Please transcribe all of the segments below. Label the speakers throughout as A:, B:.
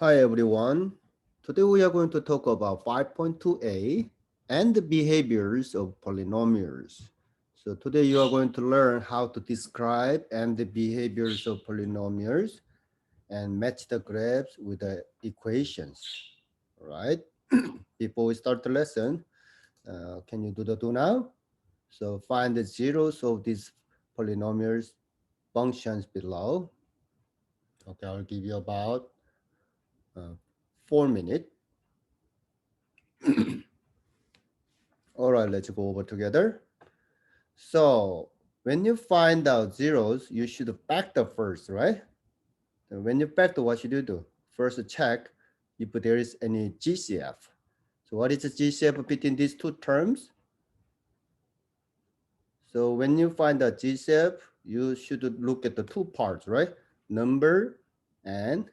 A: Hi everyone. Today we are going to talk about 5.2a and the behaviors of polynomials. So today you are going to learn how to describe and the behaviors of polynomials and match the graphs with the equations. All right. Before we start the lesson, can you do the do now? So find the zeros of these polynomials functions below. Okay, I'll give you about 4 minutes. All right, let's go over together. So when you find out zeros, you should factor first, right? And when you factor, what should you do? First, check if there is any GCF. So what is the GCF between these two terms? So when you find the GCF, you should look at the two parts, right? Number and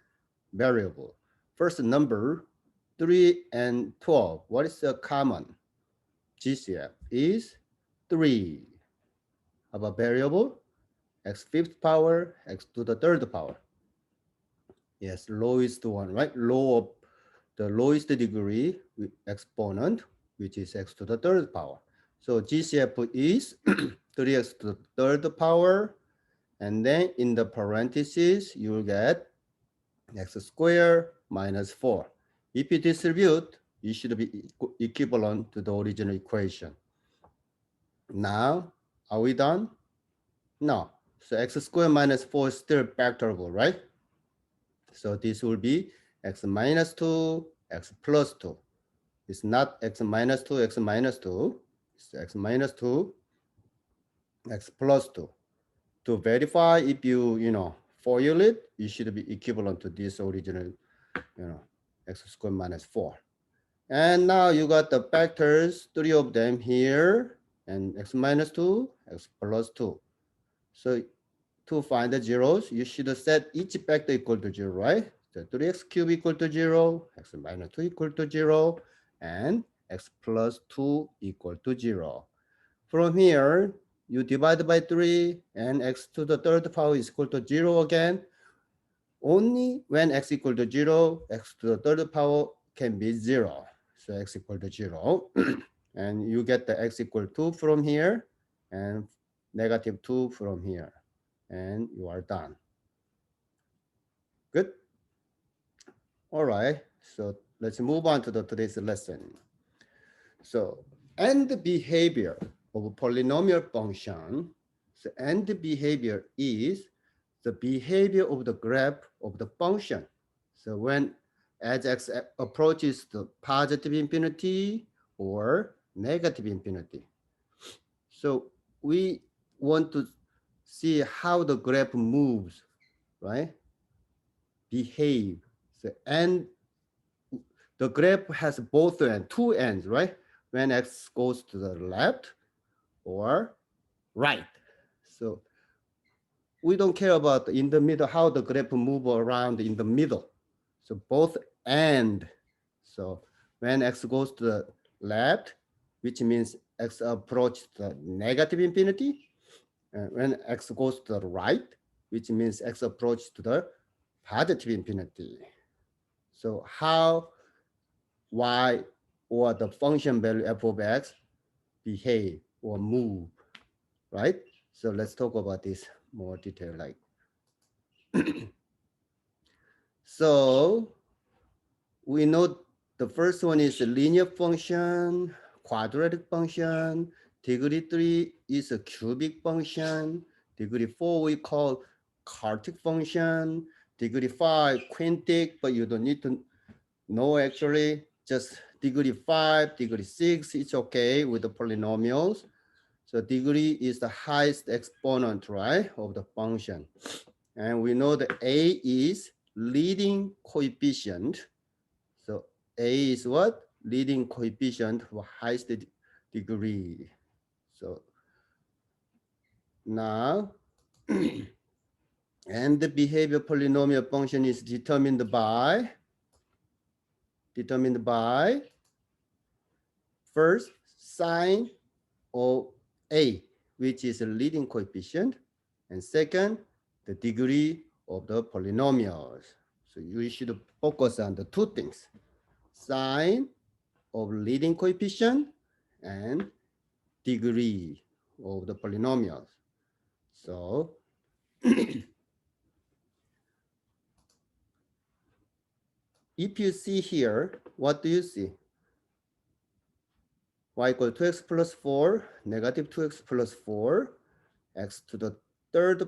A: variable. First, number 3 and 12. What is the common? GCF is 3. How about variable? X fifth power, x to the third power. Yes, lowest one, right? The lowest degree with exponent, which is x to the third power. So GCF is 3x to the third power. And then in the parentheses, you'll get x squared minus 4. If you distribute, it should be equivalent to the original equation. Now, are we done? No. So x squared minus 4 is still factorable, right? So this will be x minus 2, x plus 2. It's not x minus 2, x minus 2. It's x minus 2, x plus 2. To verify if you FOIL it, it should be equivalent to this original, x squared minus 4. And now you got the factors, 3 of them here, and x minus 2, x plus 2. So to find the zeros, you should set each factor equal to 0, right? So 3x cubed equal to 0, x minus 2 equal to 0, and x plus 2 equal to 0. From here, you divide by 3, and x to the third power is equal to 0 again. Only when x equal to 0, x to the third power can be 0. So x equal to 0. And you get the x equal to 2 from here, and negative 2 from here. And you are done. Good. All right. So let's move on to today's lesson. So end behavior of a polynomial function. So end behavior is the behavior of the graph of the function. So when as x approaches the positive infinity or negative infinity. So we want to see how the graph moves, right? Behave. So and the graph has both ends, two ends, right? When x goes to the left or right. So we don't care about in the middle, how the graph move around in the middle. So both end. So when x goes to the left, which means x approaches the negative infinity. And when x goes to the right, which means x approaches to the positive infinity. So how y or the function value f of x behave or move, right? So let's talk about this more detail. Like, so we know the first one is a linear function, quadratic function. Degree 3 is a cubic function. Degree 4 we call quartic function. Degree 5 quintic, but you don't need to know actually. Just degree 5, degree 6, it's okay with the polynomials. So degree is the highest exponent, right, of the function. And we know that A is leading coefficient. So A is what? Leading coefficient for highest degree. So now, and the behavior polynomial function is determined by first sine of A, which is a leading coefficient, and second, the degree of the polynomials. So you should focus on the two things, sign of leading coefficient and degree of the polynomials. So if you see here, what do you see? Y equal to x plus 4, negative 2x plus 4, x to the third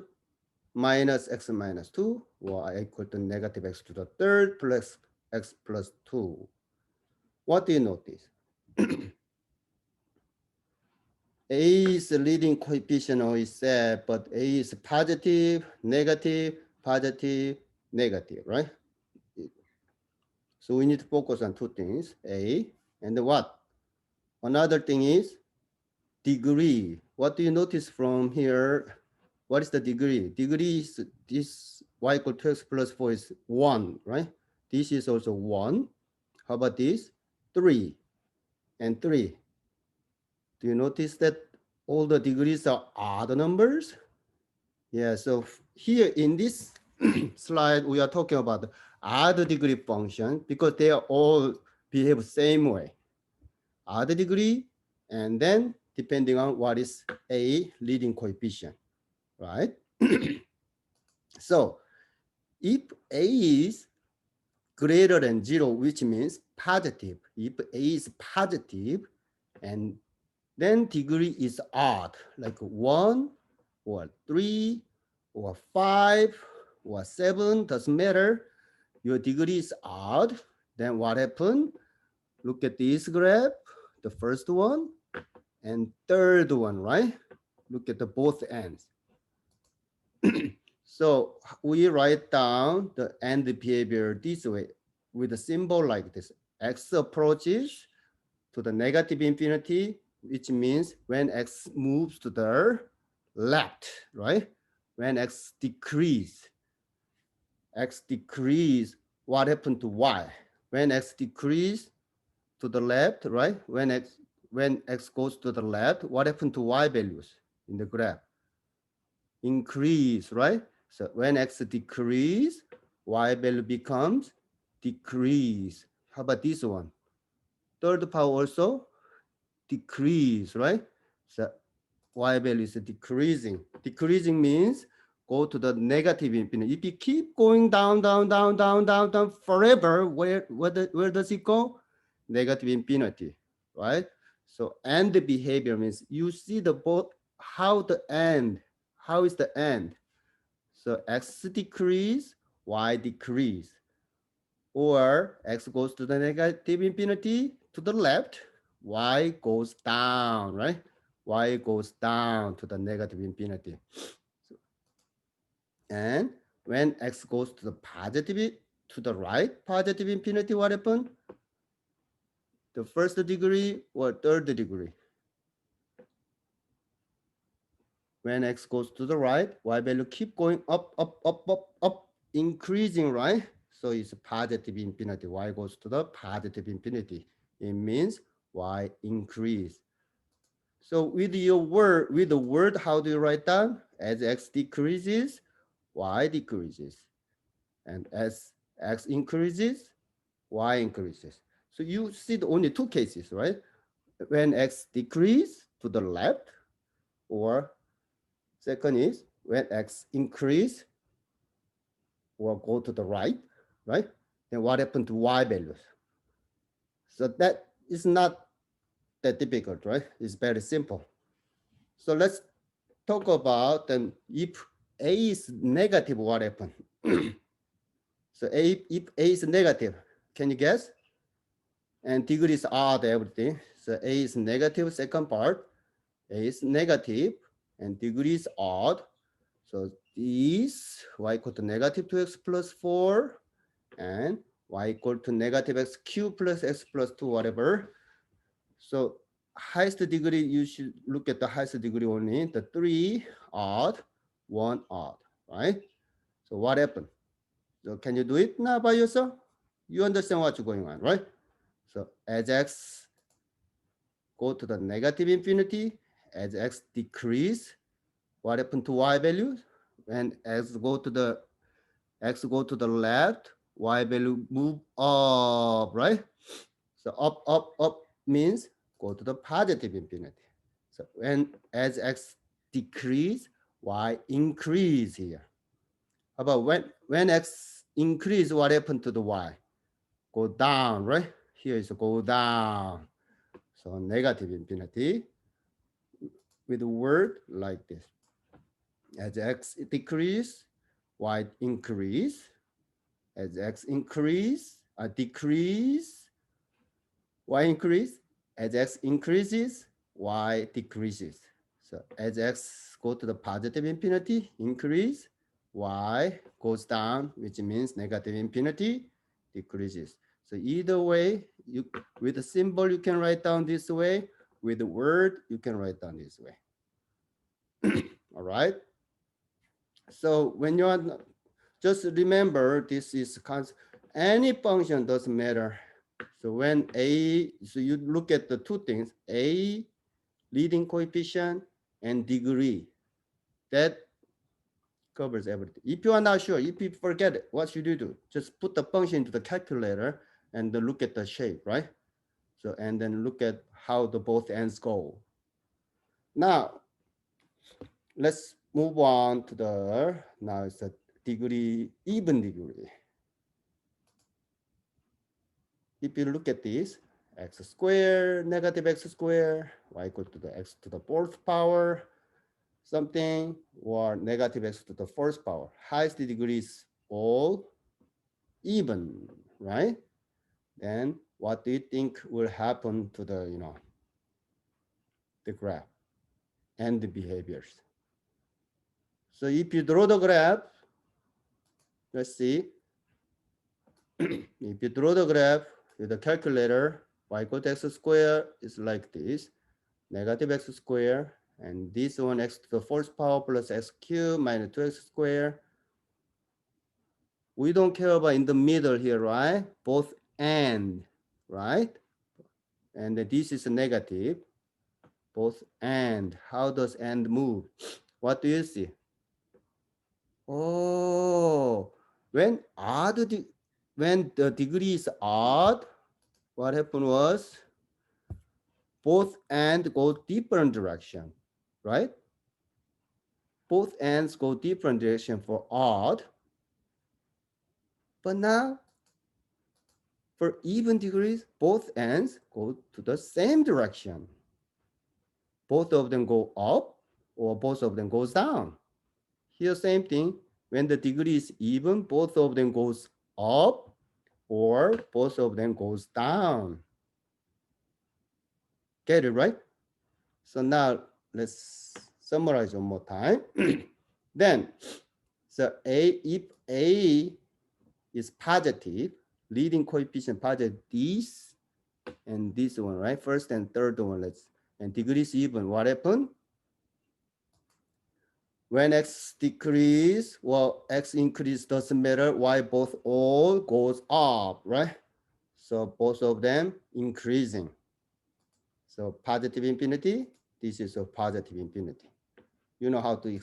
A: minus x minus 2, y equal to negative x to the third plus x plus 2. What do you notice? A is the leading coefficient always said, but A is positive, negative, positive, negative, right? So we need to focus on two things, A, and what? Another thing is degree. What do you notice from here? What is the degree? Degree is this y equal to x plus 4 is 1, right? This is also 1. How about this? 3 and 3. Do you notice that all the degrees are odd numbers? Yeah, so here in this slide, we are talking about the odd degree function because they are all behave same way. Odd degree, and then depending on what is a leading coefficient, right? So if a is greater than 0, which means positive, if a is positive, and then degree is odd, like 1 or 3 or 5 or 7, doesn't matter. Your degree is odd. Then what happened? Look at this graph, the first one and third one, right? Look at the both ends. So we write down the end behavior this way with a symbol like this. X approaches to the negative infinity, which means when x moves to the left, right? When x decrease, what happened to y? When x decrease to the left, right? When x goes to the left, what happened to y values in the graph? Increase, right? So when x decrease, y value becomes decrease. How about this one? Third power also decrease, right? So y value is decreasing. Decreasing means go to the negative infinity. If you keep going down forever, where does it go? Negative infinity, right? So end behavior means you see the both how is the end? So x decrease, y decrease, or x goes to the negative infinity to the left, y goes down, right? Y goes down to the negative infinity. And when x goes to the positive, to the right, positive infinity, what happened? The first degree or third degree? When x goes to the right, y value keep going up, increasing, right? So it's positive infinity. Y goes to the positive infinity. It means y increase. So with the word, how do you write down? As x decreases, y decreases. And as x increases, y increases. So you see the only two cases, right? When x decrease to the left, or second is when x increase or go to the right, right? Then what happened to y values? So that is not that difficult, right? It's very simple. So let's talk about then if a is negative, what happened? So if a is negative, can you guess? And degrees are everything. So a is negative, second part, a is negative, and degrees odd. So this y equal to negative 2x plus 4 and y equal to negative x cubed plus x plus 2, whatever. So highest degree, you should look at the highest degree only, the 3 odd, 1 odd, right? So what happened? So can you do it now by yourself? You understand what's going on, right? So as x go to the negative infinity, as x decrease, what happened to y values? When x go to the left, y value move up, right? So up, up, up means go to the positive infinity. So when as x decrease, y increase here. How about when x increase, what happened to the y? Go down, right? Here is go down. So negative infinity with a word like this. As x decrease, y increase. As x increase, decrease, y increase. As x increases, y decreases. So as x go to the positive infinity, increase, y goes down, which means negative infinity, decreases. So either way, you with a symbol you can write down this way. With the word you can write down this way. All right. So when you are just remember this is any function doesn't matter. So when a, so you look at the two things, a leading coefficient and degree. That covers everything. If you are not sure, if you forget it, what should you do? Just put the function into the calculator and look at the shape, right? So and then look at how the both ends go. Now let's move on to the, now it's a degree, even degree. If you look at this, x squared, negative x squared, y equal to the x to the fourth power, something, or negative x to the first power. Highest degree is all even, right? Then what do you think will happen to the, the graph and the behaviors? So if you draw the graph, let's see. If you draw the graph with the calculator, y equal to x squared is like this, negative x squared, and this one x to the first power plus x cubed minus 2x squared. We don't care about in the middle here, right? Both and, right? And this is a negative, both and. How does and move? What do you see? Oh, when when the degree is odd, what happened was both and go different direction, right? Both ends go different direction for odd. But now for even degrees, both ends go to the same direction. Both of them go up or both of them goes down. Here, same thing. When the degree is even, both of them goes up or both of them goes down. Get it right? So now let's summarize one more time. Then, so if A is positive, leading coefficient positive, this and this one, right? First and third one, and degree is even. What happened? When x decrease, well, x increase doesn't matter. Y both all goes up, right? So both of them increasing. So positive infinity, this is a positive infinity. You know how to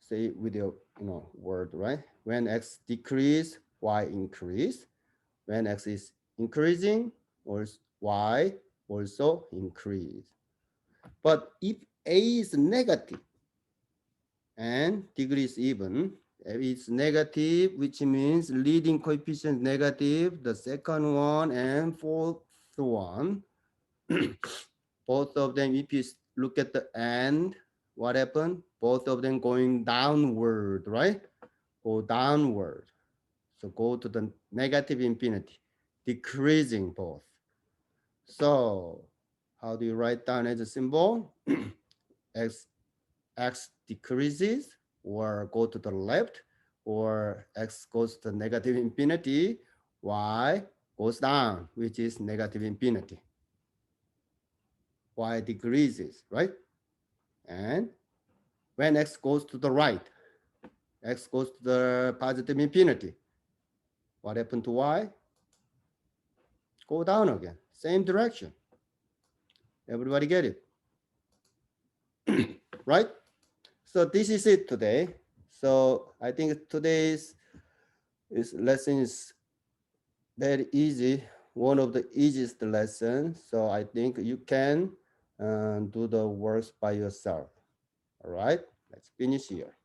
A: say with your word, right? When x decrease, y increase. When x is increasing, or y also increase. But if a is negative and degree is even, it's negative, which means leading coefficient negative, the second one and fourth one. Both of them, if you look at the end, what happened? Both of them going downward, right? Go downward. So go to the negative infinity, decreasing both. So how do you write down as a symbol? X decreases or go to the left, or x goes to negative infinity, y goes down, which is negative infinity. Y decreases, right? And when x goes to the right, x goes to the positive infinity, what happened to y? Go down again, same direction. Everybody get it? Right? So this is it today. So I think today's This lesson is very easy, one of the easiest lessons. So I think you can do the works by yourself. All right, let's finish here.